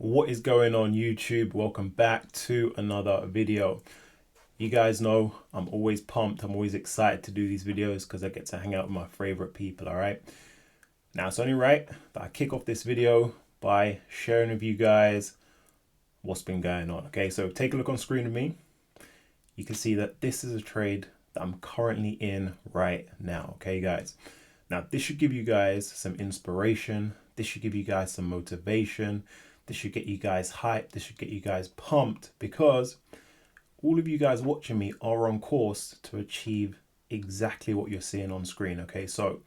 What is going on YouTube? Welcome back to another video. You guys know I'm always pumped. I'm always excited to do these videos because I get to hang out with my favorite people. All right. Now it's only right that I kick off this video by sharing with you guys what's been going on. Okay, so take a look on screen with me. You can see that this is a trade that I'm currently in right now. Okay, guys. Now this should give you guys some inspiration. This should give you guys some motivation. This should get you guys hyped. This should get you guys pumped because all of you guys watching me are on course to achieve exactly what you're seeing on screen. Okay, so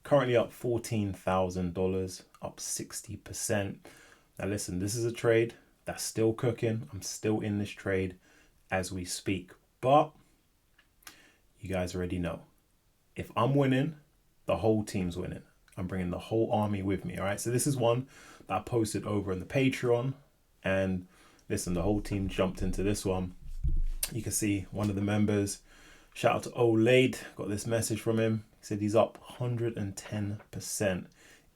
currently up $14,000, up 60%. Now listen, this is a trade that's still cooking. I'm still in this trade as we speak, but you guys already know if I'm winning, the whole team's winning. I'm bringing the whole army with me. All right, so this is one that I posted over in the Patreon, and listen, the whole team jumped into this one. You can see one of the members, shout out to Olade, got this message from him. He said he's up 110%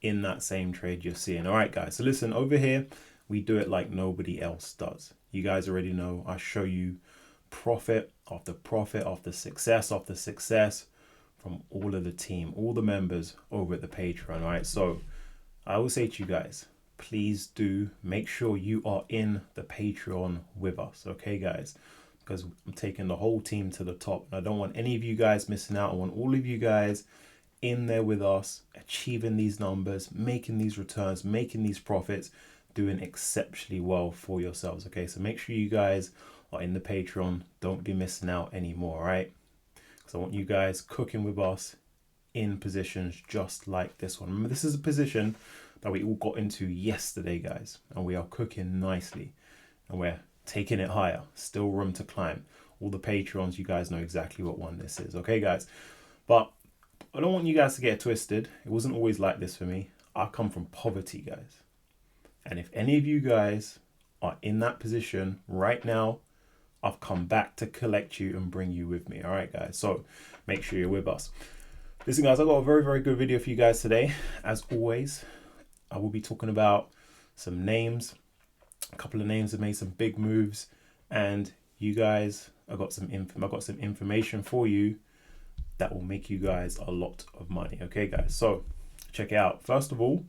in that same trade you're seeing. All right, guys, so listen, over here we do it like nobody else does. You guys already know I show you profit after profit after success after success from all of the team, all the members over at the Patreon. All right, so I will say to you guys, please do make sure you are in the Patreon with us. Okay, guys, because I'm taking the whole team to the top. And I don't want any of you guys missing out. I want all of you guys in there with us, achieving these numbers, making these returns, making these profits, doing exceptionally well for yourselves. Okay, so make sure you guys are in the Patreon. Don't be missing out anymore. All right, because I want you guys cooking with us in positions just like this one. Remember, this is a position that we all got into yesterday, guys, and we are cooking nicely and we're taking it higher. Still room to climb. All the Patreons, you guys know exactly what one this is. Okay, guys, but I don't want you guys to get twisted. It wasn't always like this for me. I come from poverty, guys, and if any of you guys are in that position right now, I've come back to collect you and bring you with me. All right, guys, so make sure you're with us. Listen, guys, I've got a very good video for you guys today. As always, I will be talking about some names. A couple of names have made some big moves, and you guys, I've got some information for you that will make you guys a lot of money. Okay, guys, so check it out. First of all,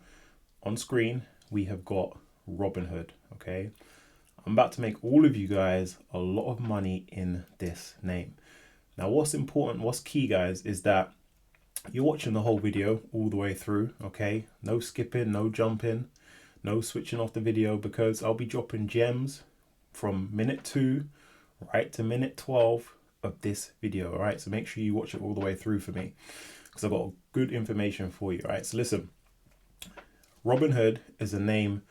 on screen we have got Robinhood. Okay, I'm about to make all of you guys a lot of money in this name. Now, what's important, what's key, guys, is that you're watching the whole video all the way through. Okay, no skipping, no jumping, no switching off the video, because I'll be dropping gems from minute 2 right to minute 12 of this video. All right, so make sure you watch it all the way through for me, because I've got good information for you. All right, so listen, Robinhood is a name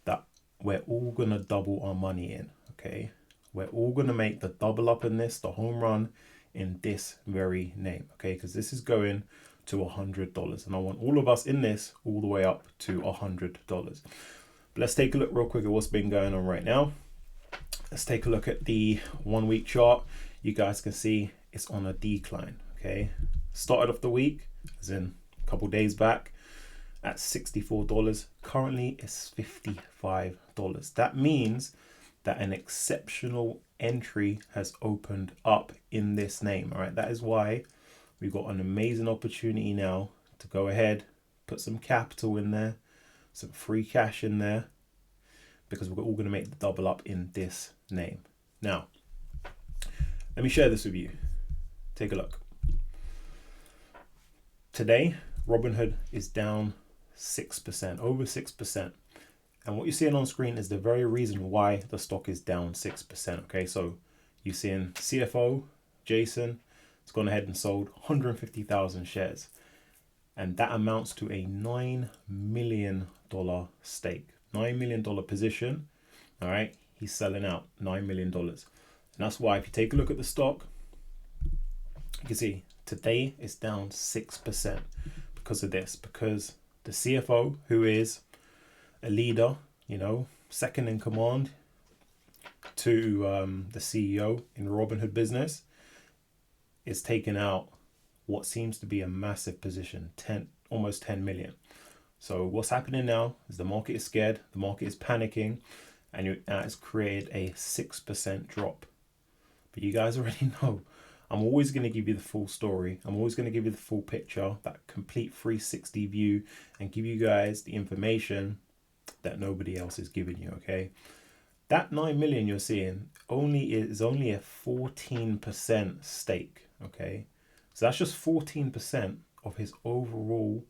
that we're all gonna double our money in. Okay, we're all gonna make the double up in this, the home run in this very name. Okay, because this is going to $100, and I want all of us in this all the way up to $100. But let's take a look real quick at what's been going on right now. Let's take a look at the 1 week chart. You guys can see it's on a decline. Okay, started off the week, as in a couple days back, at $64. Currently it's $55. That means that an exceptional entry has opened up in this name. All right, that is why we've got an amazing opportunity now to go ahead, put some capital in there, some free cash in there, because we're all going to make the double up in this name. Now, let me share this with you. Take a look. Today, Robinhood is down 6%, over 6%. And what you're seeing on screen is the very reason why the stock is down 6%. Okay, so you're seeing CFO Jason has gone ahead and sold 150,000 shares, and that amounts to a $9 million stake, $9 million position. All right, he's selling out $9 million, and that's why if you take a look at the stock, you can see today it's down 6% because of this, because the CFO, who is a leader, you know, second in command to the CEO in Robinhood business, is taking out what seems to be a massive position, almost 10 million. So what's happening now is the market is scared, the market is panicking, and it's created a 6% drop. But you guys already know, I'm always going to give you the full story. I'm always going to give you the full picture, that complete 360 view, and give you guys the information that nobody else is giving you, okay? That 9 million you're seeing is only a 14% stake, okay? So that's just 14% of his overall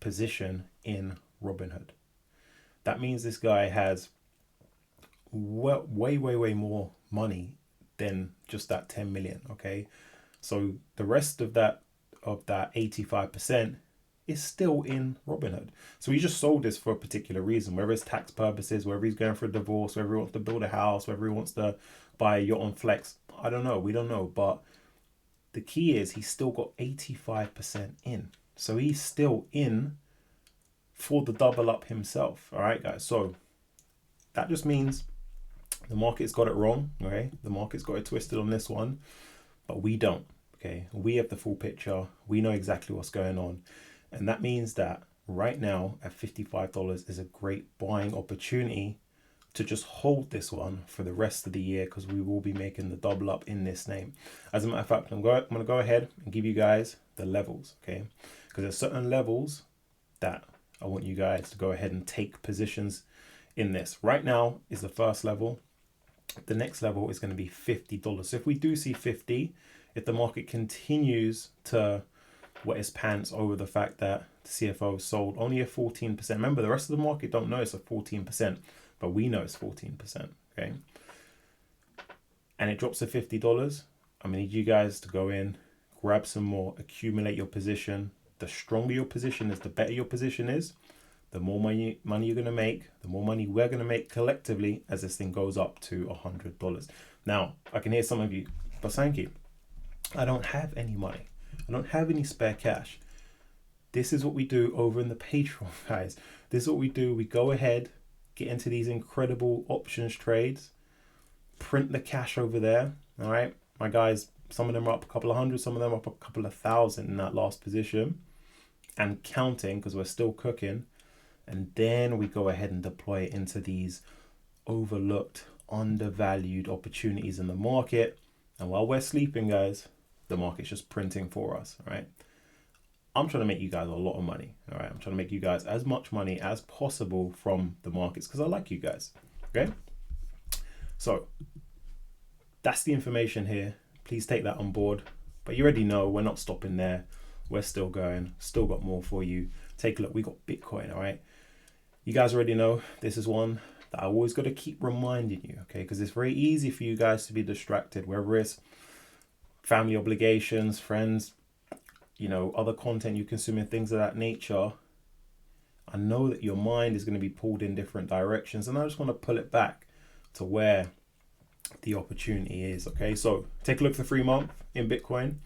position in Robinhood. That means this guy has way more money than just that 10 million, okay? So the rest of that 85% is still in Robinhood. So he just sold this for a particular reason, whether it's tax purposes, whether he's going for a divorce, whether he wants to build a house, whether he wants to buy a yacht on Flex. I don't know. We don't know. But the key is he's still got 85% in. So he's still in for the double up himself. All right, guys. So that just means the market's got it wrong. Okay. The market's got it twisted on this one, but we don't. Okay. We have the full picture. We know exactly what's going on. And that means that right now at $55 is a great buying opportunity to just hold this one for the rest of the year, because we will be making the double up in this name. As a matter of fact, I'm going to go ahead and give you guys the levels, okay? Because there's certain levels that I want you guys to go ahead and take positions in this. Right now is the first level. The next level is going to be $50. So if we do see 50, if the market continues to wet his pants over the fact that the CFO sold only a 14%. Remember, the rest of the market don't know it's a 14%, but we know it's 14%, okay? And it drops to $50. I'm gonna need you guys to go in, grab some more, accumulate your position. The stronger your position is, the better your position is, the more money you're gonna make, the more money we're gonna make collectively as this thing goes up to $100. Now, I can hear some of you, but Sanky, I don't have any money. I don't have any spare cash. This is what we do over in the Patreon, guys. This is what we do. We go ahead, get into these incredible options trades, print the cash over there. All right, my guys, some of them are up a couple of hundred, some of them are up a couple of thousand in that last position and counting, because we're still cooking. And then we go ahead and deploy it into these overlooked, undervalued opportunities in the market. And while we're sleeping, guys, the market's just printing for us, all right? I'm trying to make you guys a lot of money, all right? I'm trying to make you guys as much money as possible from the markets because I like you guys, okay? So that's the information here. Please take that on board. But you already know we're not stopping there. We're still going, still got more for you. Take a look, we got Bitcoin, all right? You guys already know this is one that I always got to keep reminding you, okay? Because it's very easy for you guys to be distracted, whether it's family obligations, friends, you know, other content you consume and things of that nature. I know that your mind is going to be pulled in different directions, and I just want to pull it back to where the opportunity is, okay? So take a look at the 3 month in Bitcoin.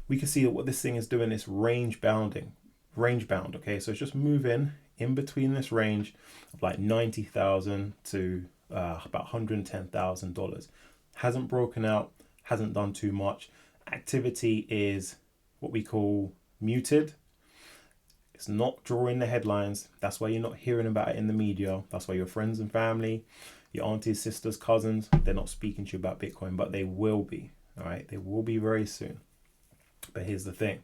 We can see that what this thing is doing is range bound, okay? So it's just moving in between this range of like 90,000 to about $110,000. Hasn't broken out, hasn't done too much. Activity is what we call muted. It's not drawing the headlines. That's why you're not hearing about it in the media. That's why your friends and family, your aunties, sisters, cousins, they're not speaking to you about Bitcoin, but they will be, all right? They will be very soon. But here's the thing.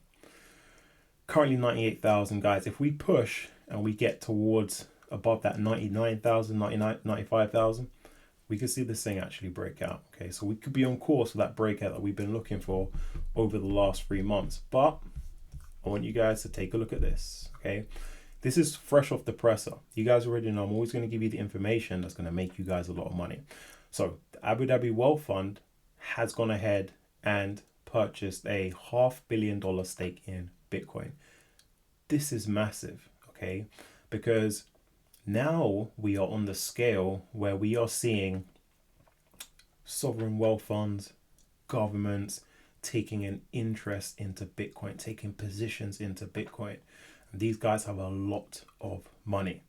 Currently 98,000, guys. If we push and we get towards above that 99,000, 95,000, we could see this thing actually break out, okay? So we could be on course for that breakout that we've been looking for over the last 3 months. But I want you guys to take a look at this, okay? This is fresh off the presser. You guys already know I'm always going to give you the information that's going to make you guys a lot of money. So the Abu Dhabi Wealth Fund has gone ahead and purchased a $500 million stake in Bitcoin. This is massive, okay? Because now we are on the scale where we are seeing sovereign wealth funds, governments taking an interest into Bitcoin, taking positions into Bitcoin. And these guys have a lot of money.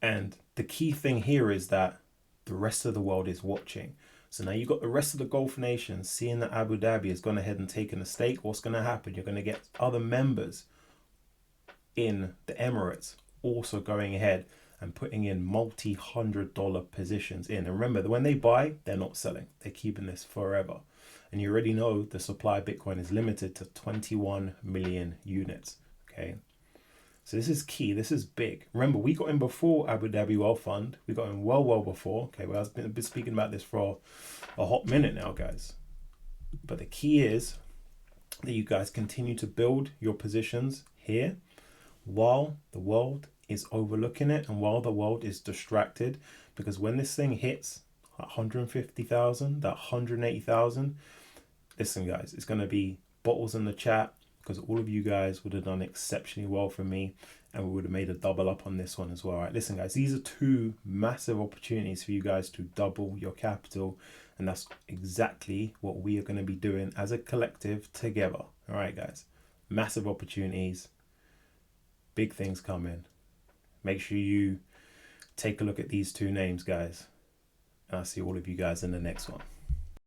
And the key thing here is that the rest of the world is watching. So now you've got the rest of the Gulf nations seeing that Abu Dhabi has gone ahead and taken a stake. What's going to happen? You're going to get other members in the Emirates also going ahead and putting in multi-$100 positions in. And remember, when they buy, they're not selling. They're keeping this forever. And you already know the supply of Bitcoin is limited to 21 million units. Okay. So this is key. This is big. Remember, we got in before Abu Dhabi Wealth Fund. We got in well before. Okay. Well, I've been speaking about this for a hot minute now, guys. But the key is that you guys continue to build your positions here while the world is overlooking it and while the world is distracted. Because when this thing hits 150,000, that 180,000, listen, guys, it's going to be bottles in the chat, because all of you guys would have done exceptionally well for me, and we would have made a double up on this one as well. All right, listen, guys, these are two massive opportunities for you guys to double your capital, and that's exactly what we are going to be doing as a collective together. All right, guys, massive opportunities, big things coming. Make sure you take a look at these two names, guys, and I'll see all of you guys in the next one.